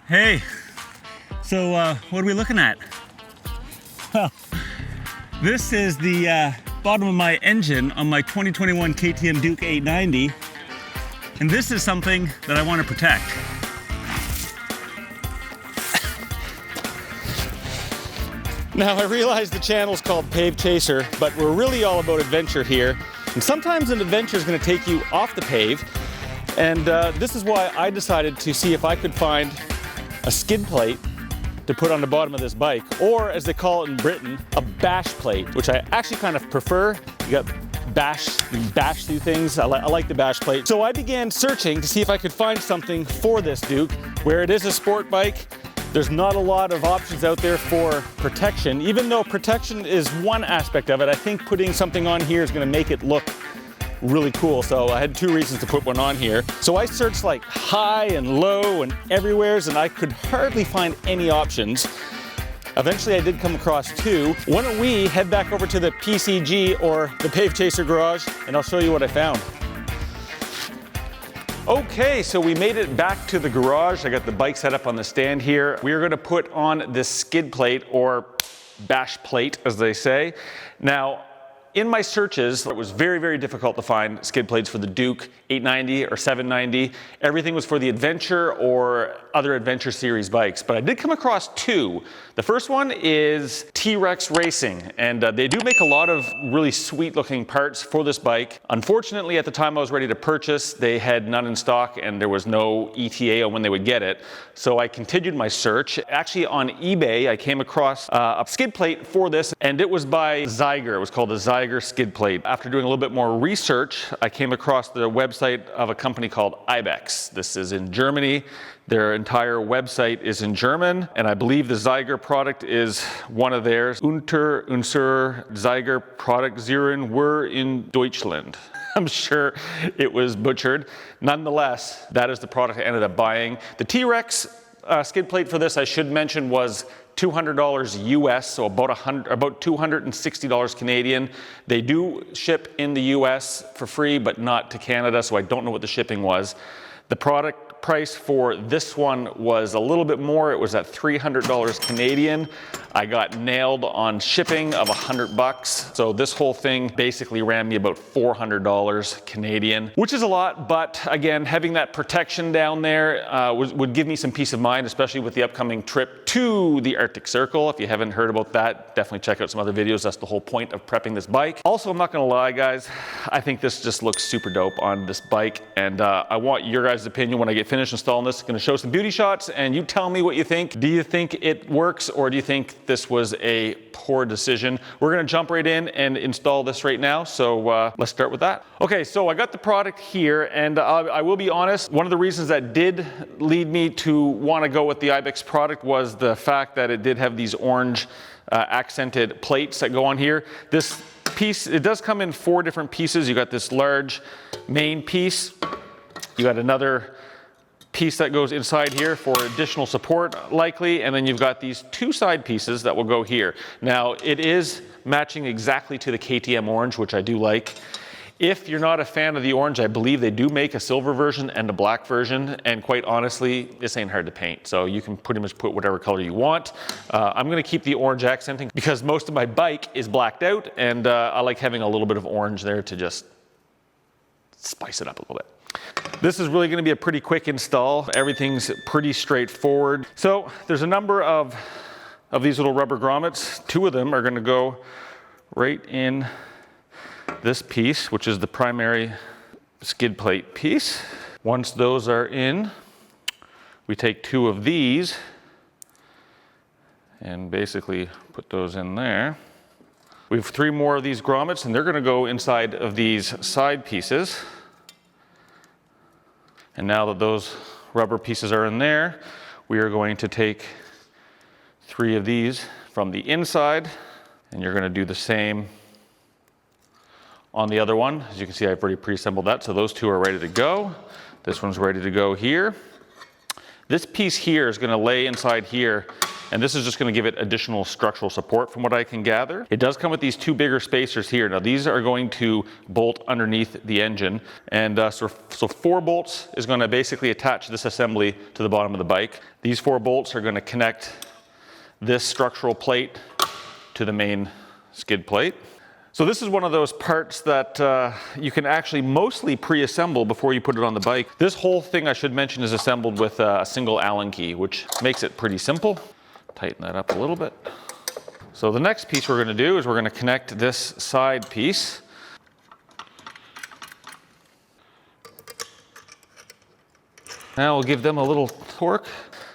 Hey, so what are we looking at? Well, this is the bottom of my engine on my 2021 KTM Duke 890, and this is something that I want to protect. Now, I realize the channel's called Pave Chaser, but we're really all about adventure here, and sometimes an adventure is going to take you off the pave, and this is why I decided to see if I could find a skid plate to put on the bottom of this bike, or as they call it in Britain, a bash plate, which I actually kind of prefer. You got bash through things. I like the bash plate. So I began searching to see if I could find something for this Duke. Where it is a sport bike, there's not a lot of options out there for protection. Even though protection is one aspect of it, I think putting something on here is gonna make it look really cool. So I had two reasons to put one on here. So I searched like high and low and everywheres, and I could hardly find any options. Eventually I did come across two. Why don't we head back over to the PCG, or the Pave Chaser garage, and I'll show you what I found. Okay, so we made it back to the garage. I got the bike set up on the stand here. We are gonna put on this skid plate, or bash plate as they say. Now, in my searches, it was very, very difficult to find skid plates for the Duke 890 or 790. Everything was for the Adventure or other Adventure Series bikes, but I did come across two. The first one is T-Rex Racing, and they do make a lot of really sweet looking parts for this bike. Unfortunately, at the time I was ready to purchase, they had none in stock and there was no ETA on when they would get it. So I continued my search. Actually on eBay, I came across a skid plate for this, and it was by Zyger. It was called the Zyger skid plate. After doing a little bit more research, I came across the website of a company called Ibex. This is in Germany. Their entire website is in German, and I believe the Zyger product is one of theirs. Unser Zyger Produktzieren were in Deutschland. I'm sure it was butchered. Nonetheless, that is the product I ended up buying. The T-Rex skid plate for this, I should mention, was $200 US, so about $260 Canadian. They do ship in the US for free, but not to Canada, so I don't know what the shipping was. The product price for this one was a little bit more. It was at $300 Canadian. I got nailed on shipping of $100. So this whole thing basically ran me about $400 Canadian, which is a lot, but again, having that protection down there would give me some peace of mind, especially with the upcoming trip to the Arctic Circle. If you haven't heard about that, definitely check out some other videos. That's the whole point of prepping this bike. Also, I'm not gonna lie, guys, I think this just looks super dope on this bike, and I want your guys' opinion when I get finished installing this. I'm gonna show some beauty shots, and you tell me what you think. Do you think it works, or do you think this was a poor decision? We're gonna jump right in and install this right now, so let's start with that. Okay, so I got the product here, and I will be honest, one of the reasons that did lead me to wanna go with the Ibex product was the fact that it did have these orange accented plates that go on here. This piece, it does come in 4 different pieces. You got this large main piece, you got another piece that goes inside here for additional support likely, and then you've got these 2 side pieces that will go here. Now it is matching exactly to the KTM orange, which I do like. If you're not a fan of the orange, I believe they do make a silver version and a black version, and quite honestly, this ain't hard to paint, so you can pretty much put whatever color you want. I'm gonna keep the orange accenting because most of my bike is blacked out, and I like having a little bit of orange there to just spice it up a little bit. This is really going to be a pretty quick install. Everything's pretty straightforward. So there's a number of these little rubber grommets. 2 of them are going to go right in this piece, which is the primary skid plate piece. Once those are in, we take 2 of these and basically put those in there. We have 3 more of these grommets, and they're going to go inside of these side pieces. And now that those rubber pieces are in there, we are going to take 3 of these from the inside, and you're gonna do the same on the other one. As you can see, I've already pre-assembled that, so those 2 are ready to go. This one's ready to go here. This piece here is gonna lay inside here, and this is just going to give it additional structural support from what I can gather. It does come with these 2 bigger spacers here. Now these are going to bolt underneath the engine, and so 4 bolts is going to basically attach this assembly to the bottom of the bike. These 4 bolts are going to connect this structural plate to the main skid plate. So this is one of those parts that you can actually mostly pre-assemble before you put it on the bike. This whole thing, I should mention, is assembled with a single Allen key, which makes it pretty simple. Tighten that up a little bit. So the next piece we're going to do is we're going to connect this side piece. Now we'll give them a little torque.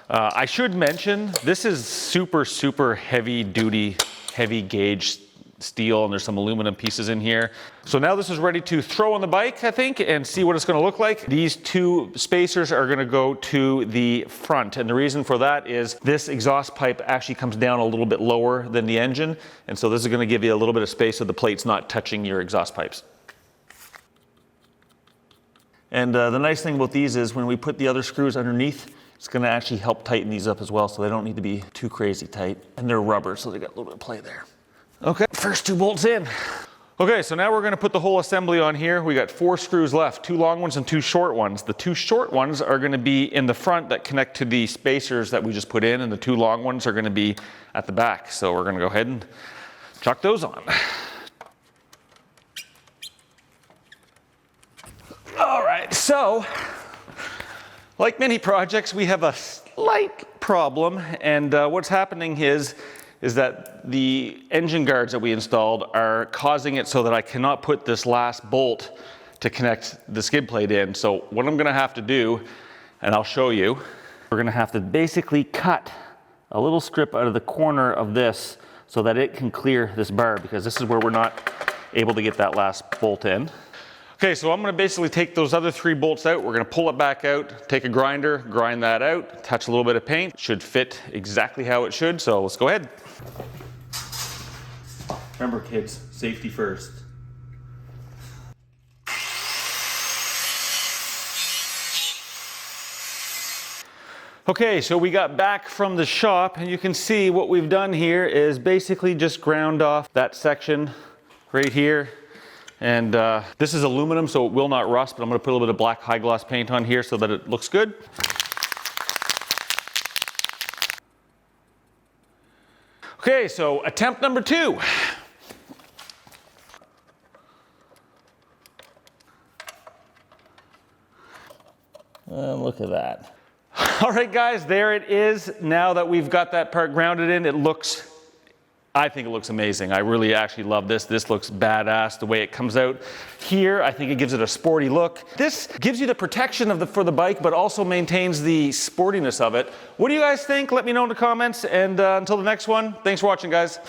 I should mention, this is super heavy duty, heavy gauge steel, and there's some aluminum pieces in here. So now this is ready to throw on the bike, I think, and see what it's going to look like. These 2 spacers are going to go to the front, and the reason for that is this exhaust pipe actually comes down a little bit lower than the engine, and so this is going to give you a little bit of space so the plate's not touching your exhaust pipes. And the nice thing about these is when we put the other screws underneath, it's going to actually help tighten these up as well, so they don't need to be too crazy tight. And they're rubber, so they got a little bit of play there. Okay, first 2 bolts in. Okay, so now we're going to put the whole assembly on here. We got 4 screws left, 2 long ones and 2 short ones. The 2 short ones are going to be in the front that connect to the spacers that we just put in, and the 2 long ones are going to be at the back. So we're going to go ahead and chuck those on. All right, so like many projects, we have a slight problem, and what's happening is that the engine guards that we installed are causing it so that I cannot put this last bolt to connect the skid plate in. So what I'm gonna have to do, and I'll show you, we're gonna have to basically cut a little strip out of the corner of this so that it can clear this bar, because this is where we're not able to get that last bolt in. Okay, so I'm gonna basically take those other 3 bolts out. We're gonna pull it back out, take a grinder, grind that out, touch a little bit of paint. It should fit exactly how it should, so let's go ahead. Remember kids, safety first. Okay, so we got back from the shop, and you can see what we've done here is basically just ground off that section right here. And this is aluminum, so it will not rust, but I'm gonna put a little bit of black high gloss paint on here so that it looks good. Okay, so attempt number 2. Look at that. All right, guys, there it is. Now that we've got that part grounded in, I think it looks amazing. I really actually love this. This looks badass the way it comes out here. I think it gives it a sporty look. This gives you the protection for the bike, but also maintains the sportiness of it. What do you guys think? Let me know in the comments. And until the next one, thanks for watching, guys.